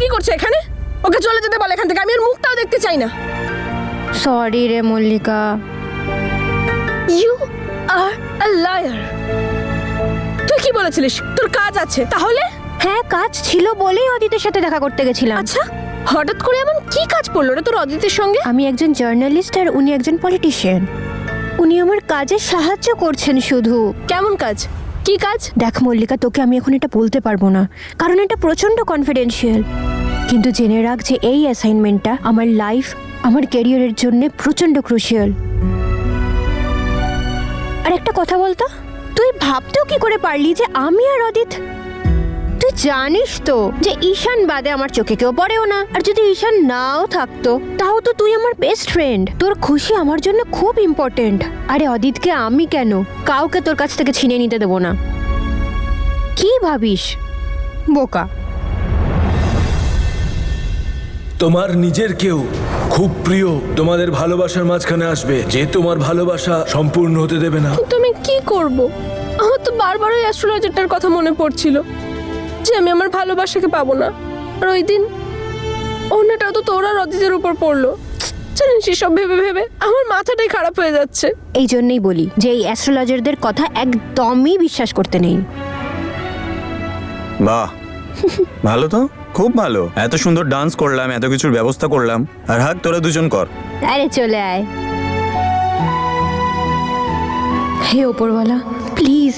কি করছে এখানে? ওকে চলে যেতে বল এখান থেকে, আমি আর মুখটাও দেখতে চাই না। সরি রে Mallika. You are a liar. তুই কি বলেছিলিস তোর কাজ আছে? তাহলে হ্যাঁ, কাজ ছিল বলেই অদিতের সাথে দেখা করতে গেছিলাম। আচ্ছা, হঠাৎ করে এমন কি কাজ পড়লো রে তোর অদিতের সঙ্গে? আমি একজন জার্নালিস্ট আর উনি একজন পলিটিশিয়ান। উনি আমার কাজে সাহায্য করছেন শুধু। কেমন কাজ? কি কাজ? দেখ মল্লিকা, তোকে আমি এখন এটা বলতে পারবো না, কারণ এটা প্রচন্ড কনফিডেন্সিয়াল। কিন্তু জেনে রাখ যে এই অ্যাসাইনমেন্টটা আমার লাইফ, আমার ক্যারিয়ারের জন্য প্রচন্ড ক্রুশিয়াল। আর একটা কথা বলতো, তুই ভাবতেও কি করে পারলি যে আমি আর অদিত? তুই জানিস তো যে ঈশান বাদে আমার চোখে কেউ পড়েও না। আর যদি ঈশান নাও থাকতো তাও তো তুই আমার বেস্ট ফ্রেন্ড। তোর খুশি আমার জন্য খুব ইম্পর্টেন্ট। আরে অদিতকে আমি কেন কাউকে তোর কাছ থেকে ছিনিয়ে নিতে দেবো না। কি ভাবিস বোকা? তোমার নিজের কেউ খুব প্রিয় তোমাদের ভালোবাসার মাঝখানে আসবে, যে তোমার ভালোবাসা সম্পূর্ণ হতে দেবে না। কিন্তু আমি কি করব? আমার তো বারবার ওই অ্যাস্ট্রোলজারটার কথা মনে পড়ছিল যে আমি আমার ভালোবাসাকে পাবো না। আর ওই দিন অন্যটাও তো তোর আর অদিতের উপর পড়লো। জানিস সব ভেবে ভেবে আমার মাথাটাই খারাপ হয়ে যাচ্ছে। এই জন্যই বলি যে এই অ্যাস্ট্রোলজারদের কথা একদমই বিশ্বাস করতে নেই। বাহ, ভালো তো, খুব ভালো। এত সুন্দর ডান্স করলাম, এত কিছুর ব্যবস্থা করলাম, আর হাক তোরা দুজন কর। আরে চলে আয়। হে ওপরওয়ালা, প্লিজ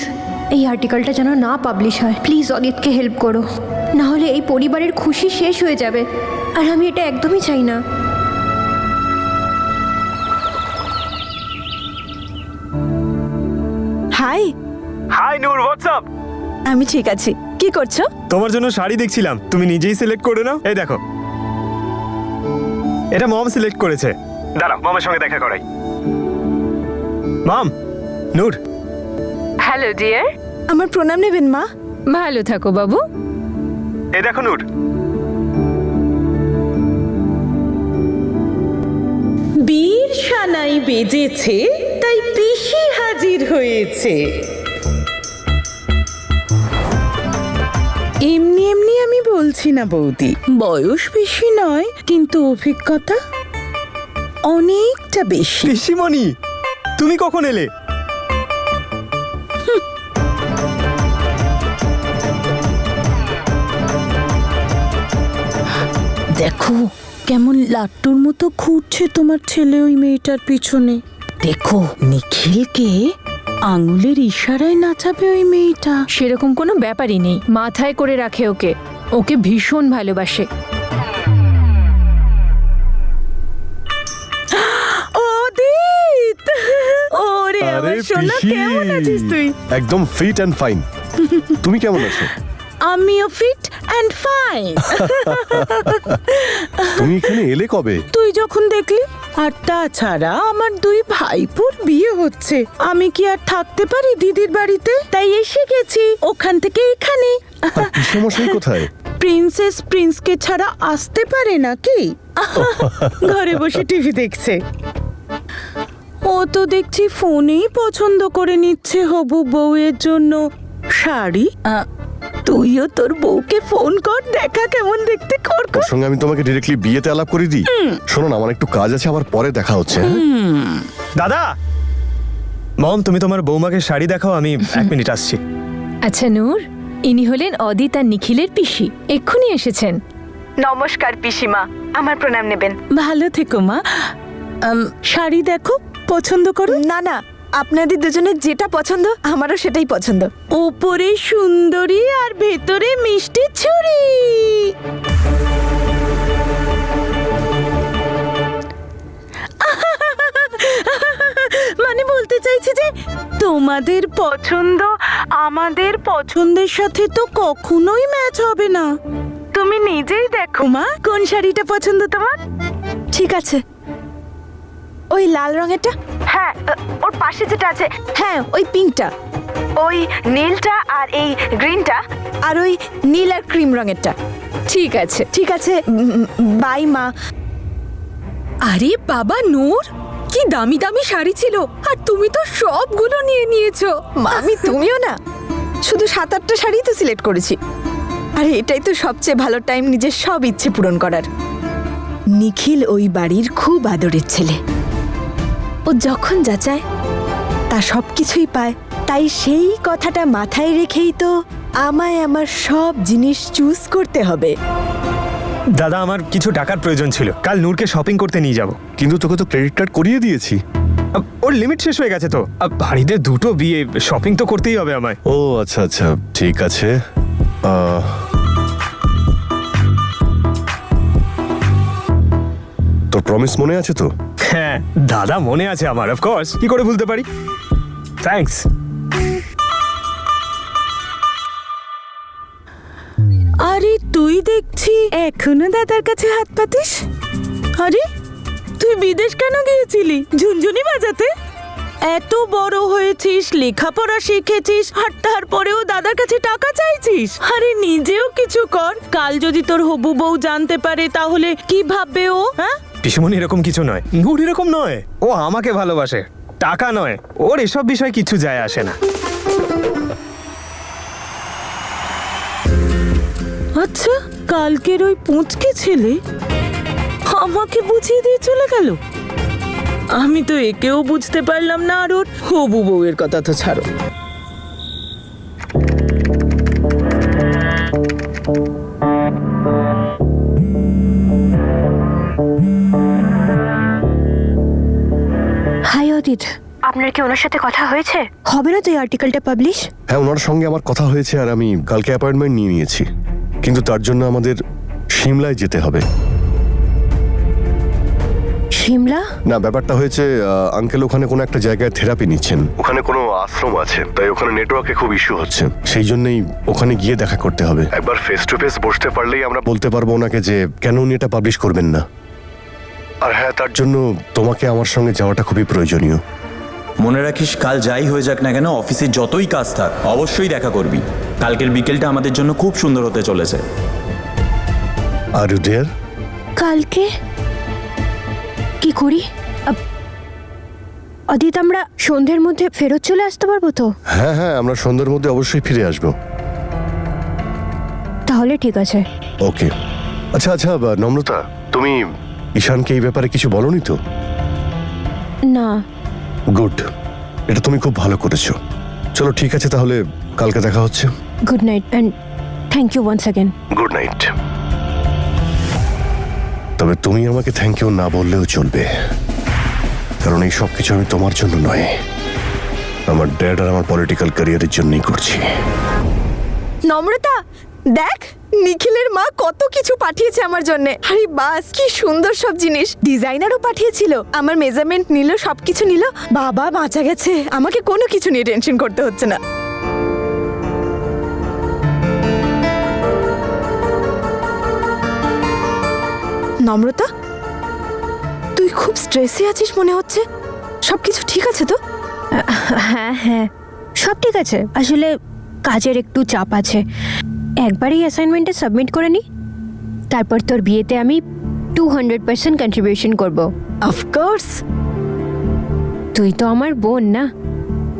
এই আর্টিকেলটা যেন না পাবলিশ হয়। প্লিজ অদিতকে হেল্প করো, না হলে এই পরিবারের খুশি শেষ হয়ে যাবে, আর আমি এটা একদমই চাই না। হাই। হাই নূর, হোয়াটসঅ্যাপ? আমি ঠিক আছি। কি করছো? তোমার জন্য শাড়ি দেখছিলাম, তুমি নিজেই সিলেক্ট করে নাও। এই দেখো, এটা মম সিলেক্ট করেছে। দাঁড়াও, মমের সঙ্গে দেখা করাই। মম, নূর। Hello dear. আমার প্রণাম নেবেন মা। ভালো থাকো বাবু। এই দেখো নূর। বীর সানাই বেজেছে, তাই পিসি হাজির হয়েছে। এমনি এমনি আমি বলছি না বৌদি, বয়স বেশি নয় কিন্তু অভিজ্ঞতা অনেকটা বেশি। পিসিমণি, তুমি কখন এলে? দেখো কেমন লাট্টুর মতো ঘুরছে তোমার ছেলে ওই মেয়েটার পিছনে। দেখো নিখিলকে আঙুলের ইশারায় নাচাবে ওই মেয়েটা। সেরকম কোনো ব্যাপারই নেই, মাথায় করে রাখে ওকে, ওকে ভীষণ ভালোবাসে। অদিত, ওরে আমার সোনা, কেমন আছিস তুই? একদম ফিট অ্যান্ড ফাইন। তুমি কেমন আছো? আমিও ফিট অ্যান্ড ফাইন। তুমি এখানে এলে কবে? তুই যখন দেখলি। আর তাছাড়া আমার দুই ভাইপোর বিয়ে হচ্ছে, আমি কি আর থাকতে পারি দিদির বাড়িতে? তাই এসে গেছি ওখান থেকে এখানে। পিসেমশাই কোথায়? প্রিন্সেস প্রিন্সকে ছাড়া আসতে পারে নাকি? ঘরে বসে টিভি দেখছে। ও তো দেখছি ফোনেই পছন্দ করে নিচ্ছে হবু বউয়ের জন্য শাড়ি। তুইও তোর বউকে ফোন কর, দেখা কেমন দেখতে। কর ওর সঙ্গে আমি তোমাকে ডিরেক্টলি বিয়েতে আলাপ করে দিই। শোনো না, আমার একটু কাজ আছে, আবার পরে দেখা হচ্ছে। দাদা, মম তুমি তোমার বৌমাকে শাড়ি দেখাও, আমি 1 মিনিট আসছি। আচ্ছা নূর, ইনি হলেন অদিত আর নিখিলের পিসি, এক্ষুনি এসেছেন। নমস্কার পিসিমা, আমার প্রণাম নেবেন। ভালো থেকো মা। শাড়ি দেখো, পছন্দ করো। না না, আপনাদের দুজনের যেটা পছন্দ আমারও সেটাই পছন্দ। ওপরে সুন্দরী আর ভেতরে মিষ্টি ছুরি। মানে বলতে চাইছি যে তোমাদের পছন্দ আমাদের পছন্দের সাথে তো কখনোই ম্যাচ হবে না। তুমি নিজেই দেখো মা, কোন শাড়িটা পছন্দ তোমার? ঠিক আছে, ওই লাল রঙেরটা। হ্যাঁ, ওর পাশে যেটা আছে। হ্যাঁ, ওই পিঙ্কটা, ওই নীলটা, আর এই গ্রিনটা, আর ওই নীল আর ক্রিম রঙেরটা। ঠিক আছে। ঠিক আছে, বাই মা। আরে বাবা নূর, কি দামি দামি শাড়ি ছিল, আর তুমি তো সবগুলো নিয়ে নিয়েছো। মামি তুমিও না, শুধু 7-8টা শাড়ি তো সিলেক্ট করেছি। আর এটাই তো সবচেয়ে ভালো টাইম নিজের সব ইচ্ছে পূরণ করার। নিখিল ওই বাড়ির খুব আদরের ছেলে। ও যখন যা চায় তা সব কিছুই পায়। তাই সেই কথাটা মাথায় রেখেই তো আমায় আমার সব জিনিস চুজ করতে হবে। দাদা, আমার কিছু টাকার প্রয়োজন ছিল, কাল নূরকে শপিং করতে নিয়ে যাব। কিন্তু তোকে তো ক্রেডিট কার্ড করিয়ে দিয়েছি। ওর লিমিট শেষ হয়ে গেছে তো। বাড়িতে দুটো বিয়ে, শপিং তো করতেই হবে আমায়। ও আচ্ছা আচ্ছা, ঠিক আছে। তোর প্রমিস মনে আছে তো? হ্যাঁ দাদা, মনে আছে আমার, অফকোর্স, কি করে ভুলতে পারি। থ্যাঙ্কস। আরে তুই দেখছি এখনো দাদার কাছে হাত পাতিস। আরে তুই বিদেশ কেন গিয়েছিলি? ঝুনঝুনি বাজাতে? এত বড় হয়েছিস, লেখাপড়া শিখেছিস, আর তারপরেও দাদার কাছে টাকা চাইছিস? আরে নিজেও কিছু কর। কাল যদি তোর হবু বউ জানতে পারে তাহলে কি ভাববে ও? হ্যাঁ, পিসুমনি এরকম কিছু নয়, নূর এরকম নয়। ও আমাকে ভালোবাসে, টাকা নয়। ওর এসব বিষয় কিছু যায় আসে না। আচ্ছা, কালকের ওই পুঁচকে ছেলে আমাকে বুঝিয়ে দিয়ে চলে গেল। আমি তো একেও বুঝতে পারলাম না, আর ওর হবু বউয়ের কথা তো ছাড়ো। হাই অদিত, আপনার কি ওনার সাথে কথা হয়েছে? হবে না তো এই আর্টিকেলটা পাবলিশ? হ্যাঁ, ওনার সঙ্গে আমার কথা হয়েছে আর আমি কালকে অ্যাপয়েন্টমেন্ট নিয়ে নিয়েছি। কিন্তু তার জন্য আমাদের সিমলায় যেতে হবে। সিমলা? না, ব্যাপারটা হয়েছে আঙ্কেল ওখানে কোনো একটা জায়গায় থেরাপি নিচ্ছেন। ওখানে কোনো আশ্রম আছে, তাই ওখানে নেটওয়ার্কে খুব ইস্যু হচ্ছে। সেই জন্যই ওখানে গিয়ে দেখা করতে হবে। একবার ফেস টু ফেস বসতে পারলেই আমরা বলতে পারবো ওনাকে যে কেন উনি এটা পাবলিশ করবেন না। আর হ্যাঁ, তার জন্য তোমাকে আমার সঙ্গে যাওয়াটা খুবই প্রয়োজনীয়। মনে রাখিস, কাল যাই হয়ে যাক না কেন, অফিসে যতই কাজ থাক অবশ্যই দেখা করবি। কালকের বিকেলটা আমাদের জন্য খুব সুন্দর হতে চলেছে। Are you there? কালকে কি করি? অদিত, আমরা সন্ধ্যের মধ্যে ফেরত চলে আসতে পারবো তো? হ্যাঁ হ্যাঁ, আমরা সন্ধ্যার মধ্যে অবশ্যই ফিরে আসবো। তাহলে ঠিক আছে। ওকে। আচ্ছা আচ্ছা, নম্রতা, তুমি ঈশানকে এই ব্যাপারে কিছু বলনি তো? না। গুড, এটা তুমি খুব ভালো করেছো। চলো ঠিক আছে, তাহলে কালকে দেখা হচ্ছে। Good night and thank you once again. Good night. তবে তুমি আমাকে থ্যাংক ইউ না বললেও চলবে, কারণ এই সব কিছু আমি তোমার জন্য নয়, আমার ড্যাড আর আমার পলিটিক্যাল ক্যারিয়ারের জন্যই করছি। নম্রতা, দেখ নিখিলের মা কত কিছু পাঠিয়েছে আমার জন্য। আরে বাস, কি সুন্দর সব জিনিস। ডিজাইনারও পাঠিয়েছিল, আমার মেজারমেন্ট নিল, সবকিছু নিল। বাবা বাঁচা গেছে, আমাকে কোনো কিছু নিয়ে টেনশন করতে হচ্ছে না। নম্রতা, তুই খুব স্ট্রেসে আছিস মনে হচ্ছে। সবকিছু ঠিক আছে তো? হ্যাঁ হ্যাঁ, সব ঠিক আছে। আসলে কাজের একটু চাপ আছে। একবারই অ্যাসাইনমেন্টে সাবমিট করে নি, তারপর তোর বিয়েতে আমি 200% কন্ট্রিবিউশন করব। অফকোর্স। তুই তো আমার বোন না,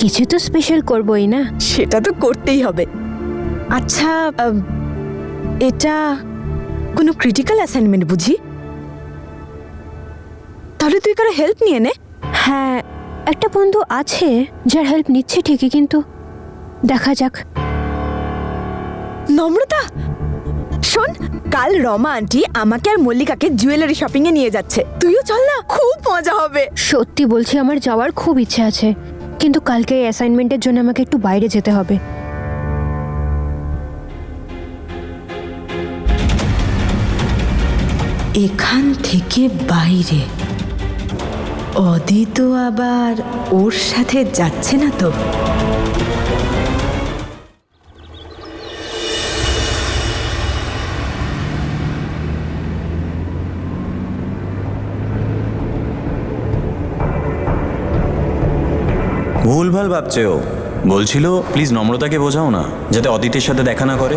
কিছু তো স্পেশাল করবই না? সেটা তো করতেই হবে। আচ্ছা, এটা কোনো ক্রিটিক্যাল অ্যাসাইনমেন্ট বুঝি? তাহলে তুই কারো হেল্প নিয়ে নে। হ্যাঁ, একটা বন্ধু আছে যার হেল্প নিচ্ছে ঠিকই, কিন্তু দেখা যাক। নম্রতা, শোন, কাল রমা আন্টি আমাকে আর মল্লিকাকে জুয়েলারি শপিং এ নিয়ে যাচ্ছে। তুইও চল না, খুব মজা হবে। সত্যি বলছি, আমার যাওয়ার খুব ইচ্ছে আছে, কিন্তু কালকে এই অ্যাসাইনমেন্টের জন্য আমাকে একটু বাইরে যেতে হবে। এখান থেকে বাইরে? অদিত আবার ওর সাথে যাচ্ছে না তো? ভুলভাল ভাবছে ও। বলছিল প্লিজ নম্রতাকে বোঝাও না যাতে অদিতের সাথে দেখা না করে।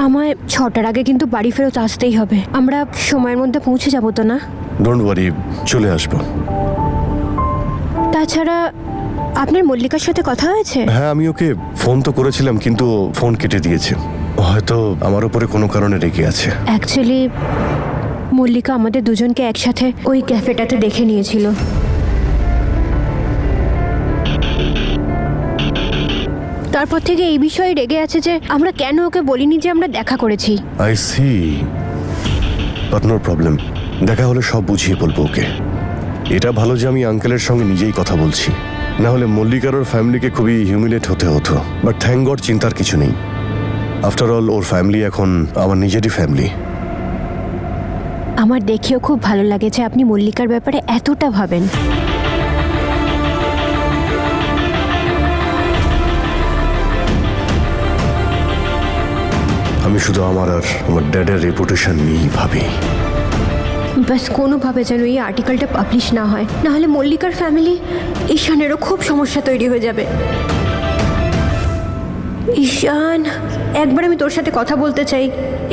আমায় 6টার আগে কিন্তু বাড়ি ফেরত আসতেই হবে। আমরা সময়ের মধ্যে পৌঁছে যাবো তো না? ডোন্ট ওয়ারি, চলে আসবো। তাছাড়া আপনার মল্লিকার সাথে কথা হয়েছে? হ্যাঁ, আমি ওকে ফোন তো করেছিলাম, কিন্তু ও ফোন কেটে দিয়েছে। ও হয়তো আমার উপরে কোনো কারণে রেগে আছে। অ্যাকচুয়ালি মল্লিকা আমাদের দুজনকে একসাথে ওই ক্যাফেটাতে দেখে নিয়েছিল। তারপর থেকে এই বিষয়ে রেগে আছে যে আমরা কেন ওকে বলিনি যে আমরা দেখা করেছি। I see, but no problem. দেখা হলে সব বুঝিয়ে বলবো ওকে। এটা ভালো যে আমি আঙ্কেলের সঙ্গে নিজেই কথা বলছি, না হলে মল্লিকার ওর ফ্যামিলিকে খুবই হিউমিলেট হতে হতো। বাট থ্যাংক গড চিন্তার কিছু নেই। আফটার অল ওর ফ্যামিলি এখন আমার নিজেরই ফ্যামিলি। আমার দেখেও খুব ভালো লাগে যে আপনি মল্লিকার ব্যাপারে এতটা ভাবেন। আমি শুধু আমার আর আমার ড্যাডের রেপুটেশন নিয়েই ভাবি। ব্যাস কোনোভাবে যেন এই আর্টিকেলটা পাবলিশ না হয়, না হলে মল্লিকার ফ্যামিলি ঈশানেরও খুব সমস্যা তৈরি হয়ে যাবে। ঈশান, একবার আমি তোর সাথে কথা বলতে চাই।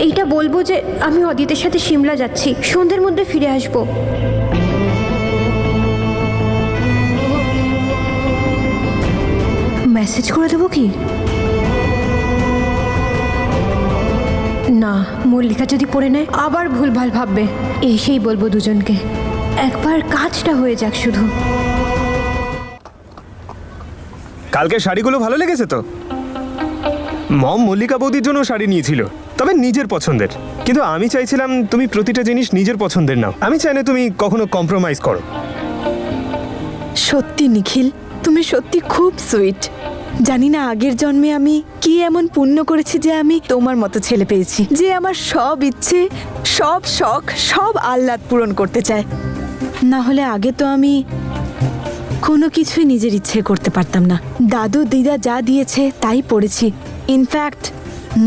এইটা বলবো যে আমি অদিতের সাথে সিমলা যাচ্ছি, সন্ধ্যের মধ্যে ফিরে আসবো। মেসেজ করে দেবো কি? না, মল্লিকা যদি পড়ে নেয় আবার ভুলভাল ভাববে। এসেই বলবো দুজনকে। একবার কাজটা হয়ে যাক শুধু। কালকে শাড়িগুলো ভালো লেগেছে তো? মম মল্লিকা বৌদির জন্য শাড়ি নিয়েছিল, তবে নিজের পছন্দের। কিন্তু আমি চাইছিলাম তুমি প্রতিটা জিনিস নিজের পছন্দের নাও। আমি চাই না তুমি কখনো কম্প্রোমাইজ করো। সত্যি নিখিল, তুমি সত্যি খুব সুইট। জানি না আগের জন্মে আমি কি এমন পুণ্য করেছি যে আমি তোমার মতো ছেলে পেয়েছি, যে আমার সব ইচ্ছে, সব শখ, সব আহ্লাদ পূরণ করতে চায়। না হলে আগে তো আমি কোনো কিছুই নিজের ইচ্ছে করতে পারতাম না। দাদু দিদা যা দিয়েছে তাই পড়েছি। ইনফ্যাক্ট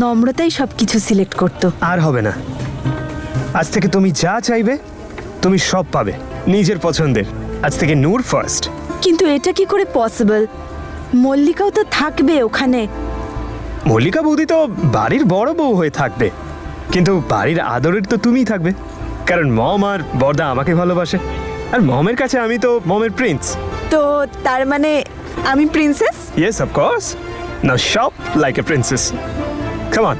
নম্রতাই সব কিছু সিলেক্ট করতো। আর হবে না। আজ থেকে তুমি যা চাইবে তুমি সব পাবে নিজের পছন্দের। আজ থেকে নূর ফার্স্ট। কিন্তু এটা কি করে পসিবল? মল্লিকাও তো থাকবে ওখানে। মল্লিকা বৌদি তো বাড়ির বড় বউ হয়ে থাকবে, কিন্তু বাড়ির আদরের তো তুমিই থাকবে। কারণ মম আর বড়দা আমাকে ভালোবাসে, আর মমের কাছে আমি তো মমের প্রিন্স। তো তার মানে আমি princess? Yes, of course. Now shop like a princess. Come on.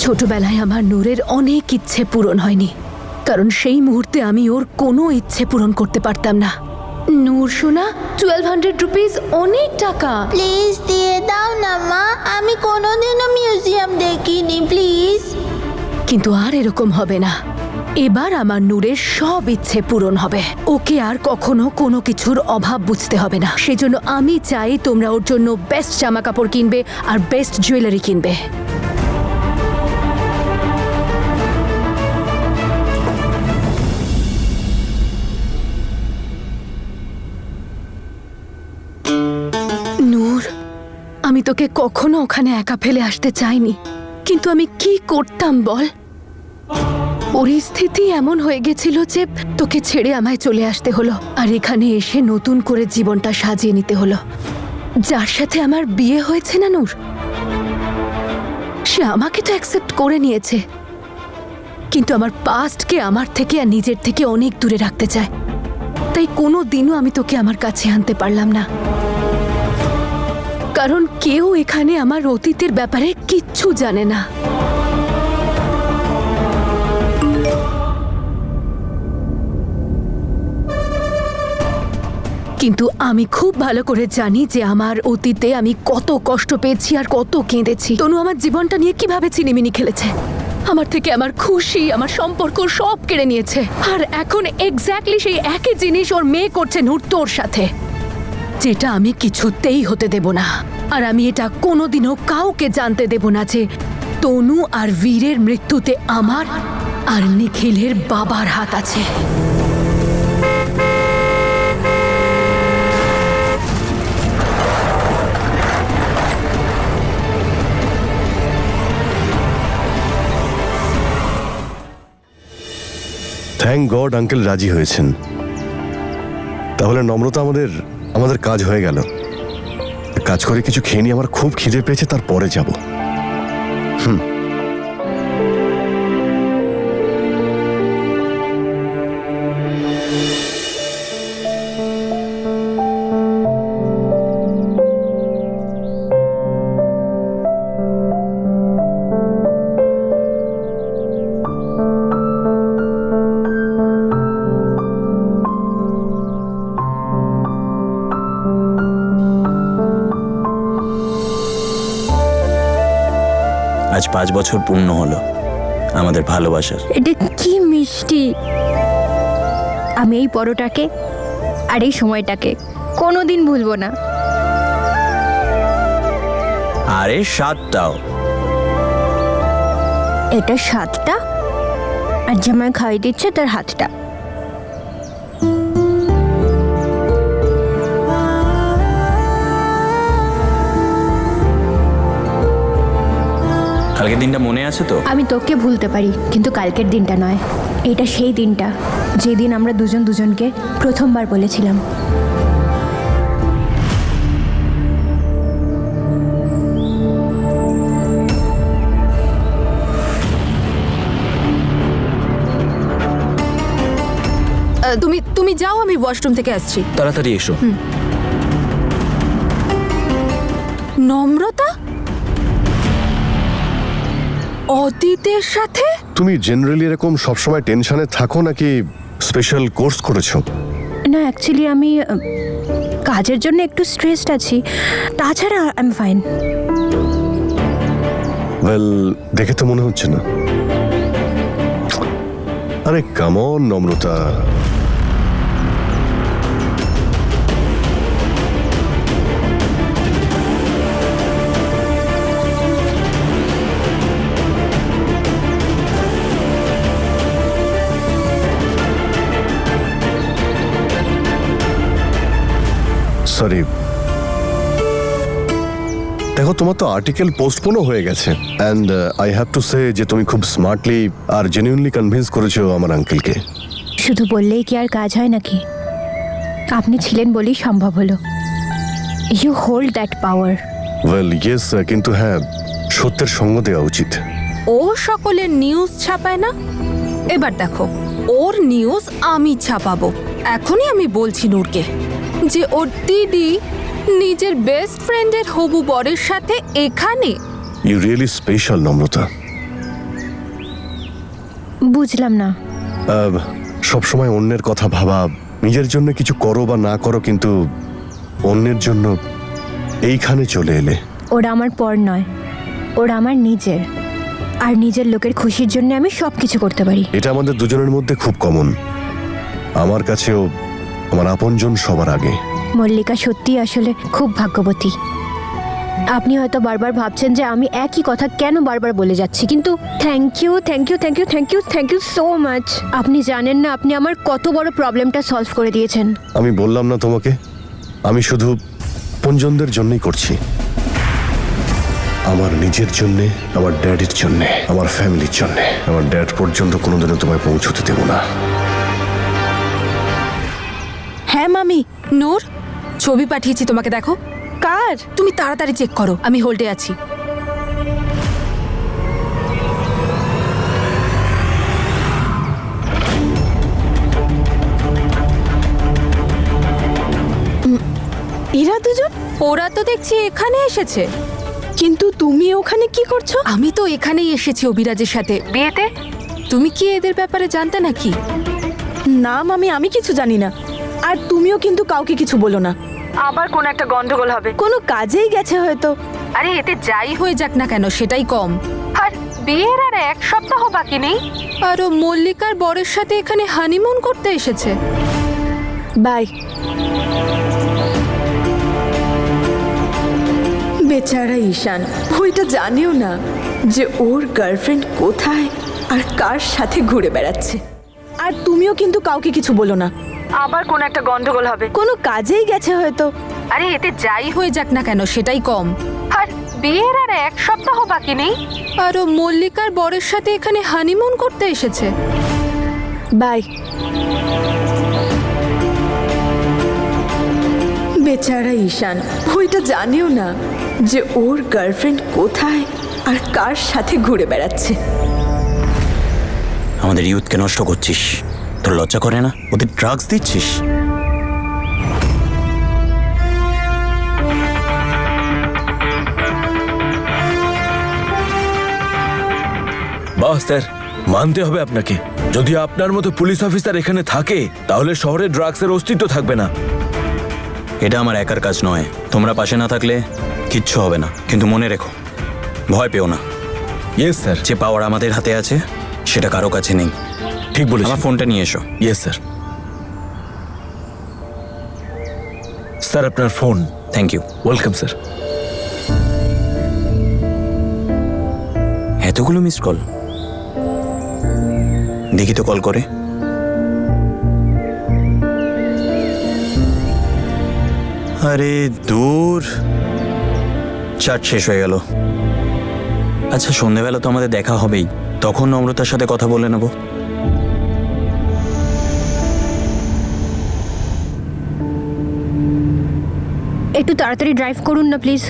ছোটবেলায় আমার নূরের অনেক ইচ্ছে পূরণ হয়নি, কারণ সেই মুহূর্তে আমি ওর কোনো ইচ্ছে পূরণ করতে পারতাম না। নূর সোনা, 1200 রুপিস অনেক টাকা। প্লিজ দিয়ে দাও না মা, আমি কোনোদিনও মিউজিয়াম দেখিনি, প্লিজ। কিন্তু আর এরকম হবে না। এবার আমার নূরের সব ইচ্ছে পূরণ হবে। ওকে আর কখনো কোনো কিছুর অভাব বুঝতে হবে না। সেজন্য আমি চাই তোমরা ওর জন্য বেস্ট জামা কাপড় কিনবে আর বেস্ট জুয়েলারি কিনবে। নূর, আমি তোকে কখনো ওখানে একা ফেলে আসতে চাইনি, কিন্তু আমি কি করতাম বল? পরিস্থিতি এমন হয়ে গেছিল যে তোকে ছেড়ে আমায় চলে আসতে হলো, আর এখানে এসে নতুন করে জীবনটা সাজিয়ে নিতে হলো। যার সাথে আমার বিয়ে হয়েছে না নূর, সে আমাকে তো অ্যাকসেপ্ট করে নিয়েছে, কিন্তু আমার পাস্টকে আমার থেকে আর নিজের থেকে অনেক দূরে রাখতে চায়। তাই কোনো দিনও আমি তোকে আমার কাছে আনতে পারলাম না, কারণ কেউ এখানে আমার অতীতের ব্যাপারে কিচ্ছু জানে না। কিন্তু আমি খুব ভালো করে জানি যে আমার অতীতে আমি কত কষ্ট পেয়েছি আর কত কেঁদেছি। তনু আমার জীবনটা নিয়ে কিভাবে চিনিমিনি খেলেছে, আমার থেকে আমার খুশি, আমার সম্পর্ক সব কেড়ে নিয়েছে। আর এখন এক্স্যাক্টলি সেই একই জিনিস ওর মেয়ে করছে নূর তোর সাথে, যেটা আমি কিছুতেই হতে দেব না। আর আমি এটা কোনোদিনও কাউকে জানতে দেব না যে তনু আর বীরের মৃত্যুতে আমার আর নিখিলের বাবার হাত আছে। থ্যাংক গড আঙ্কেল রাজি হয়েছেন। তাহলে নম্রতা, আমাদের কাজ হয়ে গেল। কাজ করে কিছু খেয়ে নিয়ে আমার খুব খিদে পেয়েছে, তারপরে যাব। আজ 5 বছর পূর্ণ হলো আমাদের ভালোবাসার। এটা কি মিষ্টি। আমি এই পরোটাকে আর এই সময়টাকে কোনোদিন ভুলবো না। আরে স্বাদটাও। এটা স্বাদটা আর যে আমায় খাইয়ে দিচ্ছে তার হাতটা। কালকের দিনটা মনে আছে তো? আমি তোকে ভুলতে পারি, কিন্তু কালকের দিনটা নয়। এটা সেই দিনটা যেদিন আমরা দুজন দুজনকে প্রথমবার বলেছিলাম। তুমি যাও, আমি ওয়াশরুম থেকে আসছি। তাড়াতাড়ি এসো। নম্রতা অদিতের সাথে? তুমি জেনারেলি এরকম সবসময় টেনশনে থাকো নাকি স্পেশাল কোর্স করেছো? না, অ্যাকচুয়ালি আমি কাজের জন্য একটু স্ট্রেসড আছি, তাছাড়া আই এম ফাইন। ওয়েল, দেখে তো মনে হচ্ছে না। আরে কাম অন নম্রতা। সরি, দেখো তোমার তো আর্টিকেল পোস্টপোনও হয়ে গেছে and I have to say যে তুমি খুব স্মার্টলি আর জেনুইনলি কনভিন্স করেছো আমার আঙ্কেলকে। শুধু বললেই কি আর কাজ হয় নাকি? আপনি ছিলেন বলেই সম্ভব হলো। You hold that power. Well yes, কিন্তু হ্যাঁ, সত্যের সঙ্গ দেওয়া উচিত। ও সকলের নিউজ ছাপায় না, এবার দেখো ওর নিউজ আমি ছাপাবো। এখনই আমি বলছি নূরকে যে ওর দিদি নিজের বেস্ট ফ্রেন্ডের হবু বরের সাথে এখানে। ইউ রিয়েলি স্পেশাল নম্রতা। বুঝলাম না। সবসময় অন্যের কথা ভাবা, নিজের জন্য কিছু করো বা না করো, কিন্তু অন্যের জন্য এইখানে চলে এলে। ওরা আমার পর নয়, ওরা আমার নিজের। আর নিজের লোকের খুশির জন্য আমি সব কিছু করতে পারি। এটা আমাদের দুজনের মধ্যে খুব কমন। আমার কাছেও আমার আপনজন সবার আগে। মল্লিকা সত্যি আসলে খুব ভাগ্যবতী। আপনি হয়তো বারবার ভাবছেন যে আমি একই কথা কেন বারবার বলে যাচ্ছি, কিন্তু thank you thank you thank you thank you thank you so much. আপনি জানেন না আপনি আমার কত বড় প্রবলেমটা সলভ করে দিয়েছেন। আমি বললাম না তোমাকে, আমি শুধু আপনজনদের জন্যই করছি। আমার নিজের জন্যে, আমার ড্যাডির জন্যে, আমার ফ্যামিলির জন্যে। আমার ড্যাড পর্যন্ত কোনোদিনও তোমায় পৌঁছতে দেব না। হ্যাঁ মামি। নূর, ছবি পাঠিয়েছি তোমাকে, দেখো। কার? তুমি তাড়াতাড়ি চেক করো, আমি হোল্ডে আছি। এরা দুজন? ওরা তো দেখছি এখানে এসেছে। কিন্তু তুমি ওখানে কি করছো? আমি তো এখানেই এসেছি অভিরাজের সাথে বিয়েতে। তুমি কি এদের ব্যাপারে জানতে নাকি? না মামি, আমি কিছু জানি না। আর তুমিও কিন্তু কাউকে কিছু বলো না, আবার কোন একটা গন্ডগোল হবে। কোনো কাজেই গেছে হয়তো। আরে এতে যাই হয়ে যাক না কেন, সেটাই কম। আর বিয়ের আর 1 সপ্তাহ বাকি নেই, আর ও মল্লিকার বরের সাথে এখানে হানিমুন করতে এসেছে। বাই। বেচারা ঈশান, ওইটা জানেও না যে ওর গার্লফ্রেন্ড কোথায় আর কার সাথে ঘুরে বেড়াচ্ছে। আর তুমিও কিন্তু কাউকে কিছু বলো না, আবার কোন একটা গন্ডগোল হবে। কোনো কাজেই গেছে হয়তো। আরে এতে যাই হয়ে যাক না কেন, সেটাই কম। আর বিয়ের আর 1 সপ্তাহ বাকি নেই, আর ও মল্লিকার বরের সাথে এখানে হানিমুন করতে এসেছে। বাই। বেচারা ঈশান, ওইটা জানেও না যে ওর গার্লফ্রেন্ড কোথায় আর কার সাথে ঘুরে বেড়াচ্ছে। আমাদের ইউথকে নষ্ট করছিস, তোর লজ্জা করে না? ওদের ড্রাগস দিচ্ছিস। বাহ স্যার, মানতে হবে আপনাকে। যদি আপনার মতো পুলিশ অফিসার এখানে থাকে তাহলে শহরে ড্রাগসের অস্তিত্ব থাকবে না। এটা আমার একার কাজ নয়, তোমরা পাশে না থাকলে কিচ্ছু হবে না। কিন্তু মনে রেখো, ভয় পেও না, ইয়েস স্যার। যে পাওয়ার আমাদের হাতে আছে সেটা কারো কাছে নেই। ঠিক বলেছেন। আমার ফোনটা নিয়ে এসো। Yes sir. স্যার আপনার ফোন। Thank you. Welcome sir. এতগুলো মিস কল, দেখি তো কল করে। আরে দূর, চার্জ শেষ হয়ে গেল। আচ্ছা সন্ধেবেলা তো আমাদের দেখা হবেই, তখন নম্রতার সাথে কথা বলে নেব। একটু তাড়াতাড়ি ড্রাইভ করুন না প্লিজ,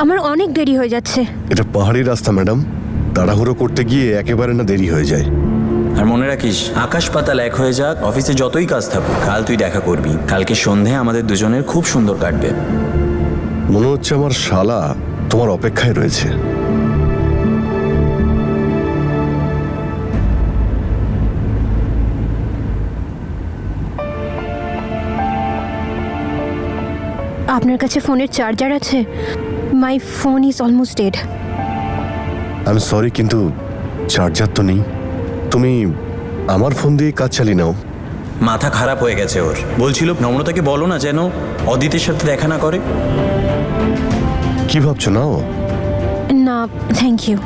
আমার অনেক দেরি হয়ে যাচ্ছে। এটা পাহাড়ি রাস্তা ম্যাডাম, তাড়াহুড়ো করতে গিয়ে একেবারে না দেরি হয়ে যায়। আর মনে রাখিস, আকাশ পাতাল এক হয়ে যাক, অফিসে যতই কাজ থাকুক, কাল তুই দেখা করবি। কালকে সন্ধে আমাদের দুজনের খুব সুন্দর কাটবে। মনে হচ্ছে আমার শালা তোমার অপেক্ষায় রয়েছে। আপনার কাছে ফোনের চার্জার আছে? My phone is almost dead. আমি সরি, কিন্তু চার্জার তো নেই। তুমি আমার ফোন দিয়ে কাজ চালিয়ে নাও। মাথা খারাপ হয়ে গেছে ওর। বলছিল নম্রতাকে বলো না যেন অদিতের সাথে দেখা না করে। কি ভাবছো নাও? না থ্যাংক ইউ।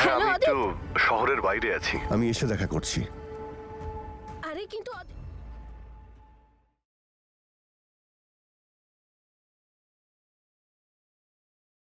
হ্যাঁ, আমি একটু শহরের বাইরে আছি, আমি এসে দেখা করছি।